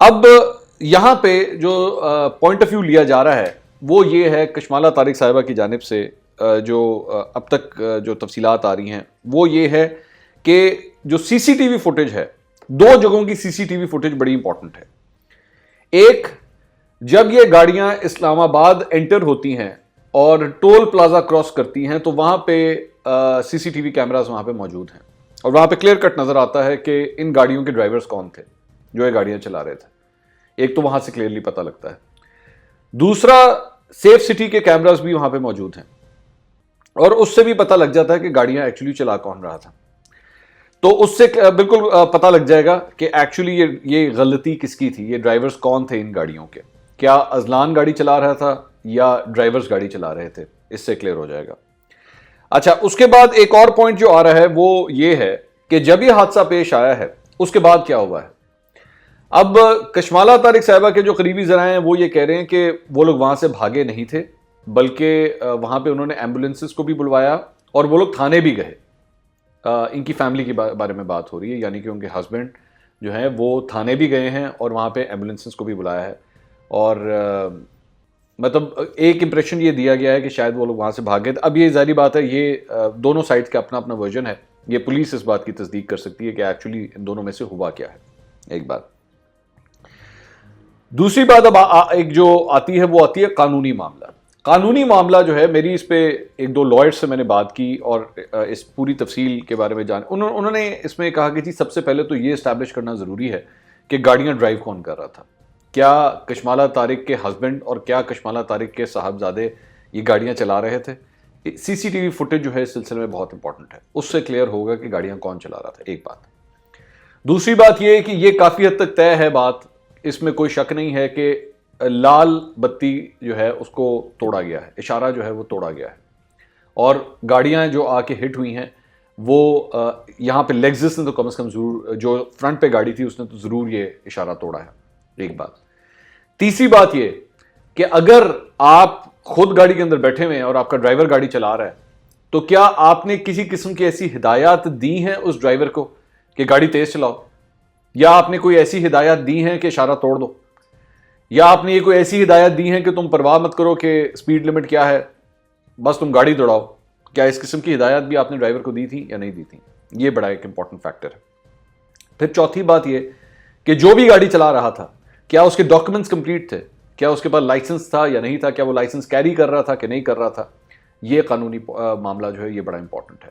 اب یہاں پہ جو پوائنٹ آف ویو لیا جا رہا ہے وہ یہ ہے کشمالہ طارق صاحبہ کی جانب سے، جو اب تک جو تفصیلات آ رہی ہیں وہ یہ ہے کہ جو سی سی ٹی وی فوٹیج ہے، دو جگہوں کی سی سی ٹی وی فوٹیج بڑی امپورٹنٹ ہے. ایک، جب یہ گاڑیاں اسلام آباد انٹر ہوتی ہیں اور ٹول پلازا کراس کرتی ہیں تو وہاں پہ سی سی ٹی وی کیمراز وہاں پہ موجود ہیں اور وہاں پہ کلیئر کٹ نظر آتا ہے کہ ان گاڑیوں کے ڈرائیورز کون تھے جو یہ گاڑیاں چلا رہے تھے. ایک تو وہاں سے کلیئرلی پتہ لگتا ہے. دوسرا، سیف سٹی کے کیمراز بھی وہاں پہ موجود ہیں اور اس سے بھی پتہ لگ جاتا ہے کہ گاڑیاں ایکچولی چلا کون رہا تھا. تو اس سے بالکل پتہ لگ جائے گا کہ ایکچولی یہ غلطی کس کی تھی، یہ ڈرائیورز کون تھے ان گاڑیوں کے. کیا ازلان گاڑی چلا رہا تھا یا ڈرائیورز گاڑی چلا رہے تھے، اس سے کلیئر ہو جائے گا. اچھا، اس کے بعد ایک اور پوائنٹ جو آ رہا ہے وہ یہ ہے کہ جب یہ حادثہ پیش آیا ہے اس کے بعد کیا ہوا ہے. اب کشمالہ طارق صاحبہ کے جو قریبی ذرائع ہیں وہ یہ کہہ رہے ہیں کہ وہ لوگ وہاں سے بھاگے نہیں تھے، بلکہ وہاں پہ انہوں نے ایمبولینسز کو بھی بلوایا اور وہ لوگ تھانے بھی گئے. ان کی فیملی کے بارے میں بات ہو رہی ہے، یعنی کہ ان کے ہسبینڈ جو ہیں وہ تھانے بھی گئے ہیں اور وہاں پہ ایمبولینسز کو بھی بلایا ہے. اور مطلب ایک امپریشن یہ دیا گیا ہے کہ شاید وہ لوگ وہاں سے بھاگے. اب یہ ظاہری بات ہے، یہ دونوں سائڈ کا اپنا اپنا ورژن ہے. یہ پولیس اس بات کی تصدیق کر سکتی ہے کہ ایکچولی ان دونوں میں سے ہوا کیا ہے. ایک بات. دوسری بات اب ایک جو آتی ہے وہ آتی ہے قانونی معاملہ. قانونی معاملہ جو ہے، میری اس پہ ایک دو لائرز سے میں نے بات کی اور اس پوری تفصیل کے بارے میں انہوں نے اس میں کہا کہ جی سب سے پہلے تو یہ اسٹیبلش کرنا ضروری ہے کہ گاڑیاں ڈرائیو کون کر رہا تھا. کیا کشمالہ طارق کے ہسبینڈ اور کیا کشمالہ طارق کے صاحبزادے یہ گاڑیاں چلا رہے تھے؟ سی سی ٹی وی فوٹیج جو ہے اس سلسلے میں بہت امپورٹنٹ ہے، اس سے کلیئر ہوگا کہ گاڑیاں کون چلا رہا تھا. ایک بات. دوسری بات یہ ہے کہ یہ کافی حد تک طے ہے بات، اس میں کوئی شک نہیں ہے کہ لال بتی جو ہے اس کو توڑا گیا ہے، اشارہ جو ہے وہ توڑا گیا ہے اور گاڑیاں جو آ کے ہٹ ہوئی ہیں وہ یہاں پہ لیگزس نے تو کم از کم ضرور، جو فرنٹ پہ گاڑی تھی اس نے تو ضرور یہ اشارہ توڑا ہے. ایک بات. تیسری بات یہ کہ اگر آپ خود گاڑی کے اندر بیٹھے ہوئے ہیں اور آپ کا ڈرائیور گاڑی چلا رہا ہے تو کیا آپ نے کسی قسم کی ایسی ہدایات دی ہیں اس ڈرائیور کو کہ گاڑی تیز چلاؤ، یا آپ نے کوئی ایسی ہدایات دی ہیں کہ اشارہ توڑ دو، یا آپ نے یہ کوئی ایسی ہدایات دی ہیں کہ تم پرواہ مت کرو کہ سپیڈ لمٹ کیا ہے، بس تم گاڑی دوڑاؤ؟ کیا اس قسم کی ہدایات بھی آپ نے ڈرائیور کو دی تھی یا نہیں دی تھی؟ یہ بڑا ایک امپورٹنٹ فیکٹر ہے. پھر چوتھی بات یہ کہ جو بھی گاڑی چلا رہا تھا کیا اس کے ڈاکومنٹس کمپلیٹ تھے، کیا اس کے پاس لائسنس تھا یا نہیں تھا، کیا وہ لائسنس کیری کر رہا تھا کہ نہیں کر رہا تھا. یہ قانونی معاملہ جو ہے یہ بڑا امپورٹنٹ ہے.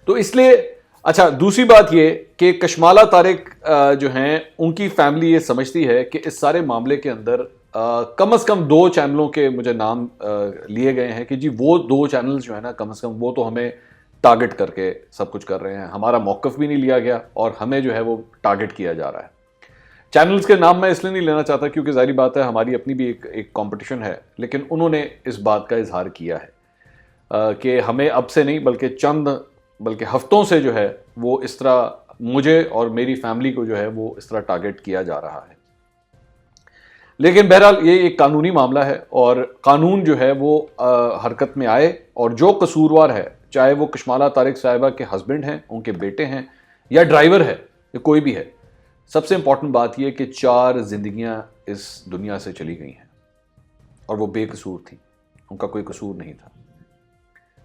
تو اس لیے اچھا، دوسری بات یہ کہ کشمالہ طارق جو ہیں ان کی فیملی یہ سمجھتی ہے کہ اس سارے معاملے کے اندر کم از کم دو چینلوں کے مجھے نام لیے گئے ہیں کہ جی وہ دو چینلز جو ہے نا کم از کم وہ تو ہمیں ٹارگٹ کر کے سب کچھ کر رہے ہیں، ہمارا موقف بھی نہیں لیا گیا اور ہمیں جو ہے وہ ٹارگٹ کیا جا رہا ہے. چینلز کے نام میں اس لیے نہیں لینا چاہتا کیونکہ ظاہری بات ہے ہماری اپنی بھی ایک کمپٹیشن ہے، لیکن انہوں نے اس بات کا اظہار کیا ہے کہ ہمیں اب سے نہیں بلکہ ہفتوں سے جو ہے وہ اس طرح مجھے اور میری فیملی کو جو ہے وہ اس طرح ٹارگٹ کیا جا رہا ہے. لیکن بہرحال یہ ایک قانونی معاملہ ہے اور قانون جو ہے وہ حرکت میں آئے اور جو قصوروار ہے، چاہے وہ کشمالہ طارق صاحبہ کے ہسبینڈ ہیں، ان کے بیٹے ہیں یا ڈرائیور ہے یا کوئی بھی ہے، سب سے امپورٹنٹ بات یہ کہ 4 زندگیاں اس دنیا سے چلی گئی ہیں اور وہ بے قصور تھیں، ان کا کوئی قصور نہیں تھا.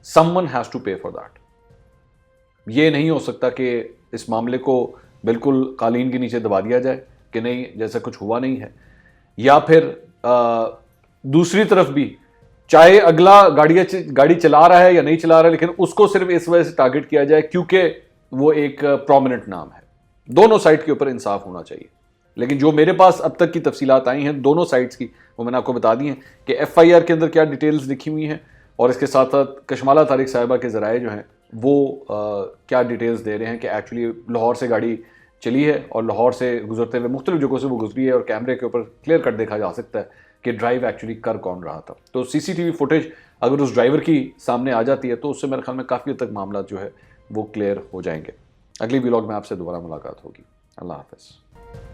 someone has to pay for that. یہ نہیں ہو سکتا کہ اس معاملے کو بالکل قالین کے نیچے دبا دیا جائے کہ نہیں جیسا کچھ ہوا نہیں ہے، یا پھر دوسری طرف بھی چاہے اگلا گاڑی چلا رہا ہے یا نہیں چلا رہا ہے لیکن اس کو صرف اس وجہ سے ٹارگٹ کیا جائے کیونکہ وہ ایک پرومیننٹ نام ہے. دونوں سائڈ کے اوپر انصاف ہونا چاہیے. لیکن جو میرے پاس اب تک کی تفصیلات آئی ہیں دونوں سائڈز کی، وہ میں نے آپ کو بتا دی ہیں کہ ایف آئی آر کے اندر کیا ڈیٹیلز لکھی ہوئی ہیں اور اس کے ساتھ ساتھ کشمالہ طارق صاحبہ کے ذرائع جو ہیں وہ کیا ڈیٹیلز دے رہے ہیں کہ ایکچولی لاہور سے گاڑی چلی ہے اور لاہور سے گزرتے ہوئے مختلف جگہوں سے وہ گزری ہے اور کیمرے کے اوپر کلیئر کٹ دیکھا جا سکتا ہے کہ ڈرائیو ایکچولی کر کون رہا تھا. تو سی سی ٹی وی فوٹیج اگر اس ڈرائیور کی سامنے آ جاتی ہے تو اس سے میرے خیال میں کافی حد تک معاملات جو ہے وہ کلیئر ہو جائیں گے. اگلی ولاگ میں آپ سے دوبارہ ملاقات ہوگی. اللہ حافظ.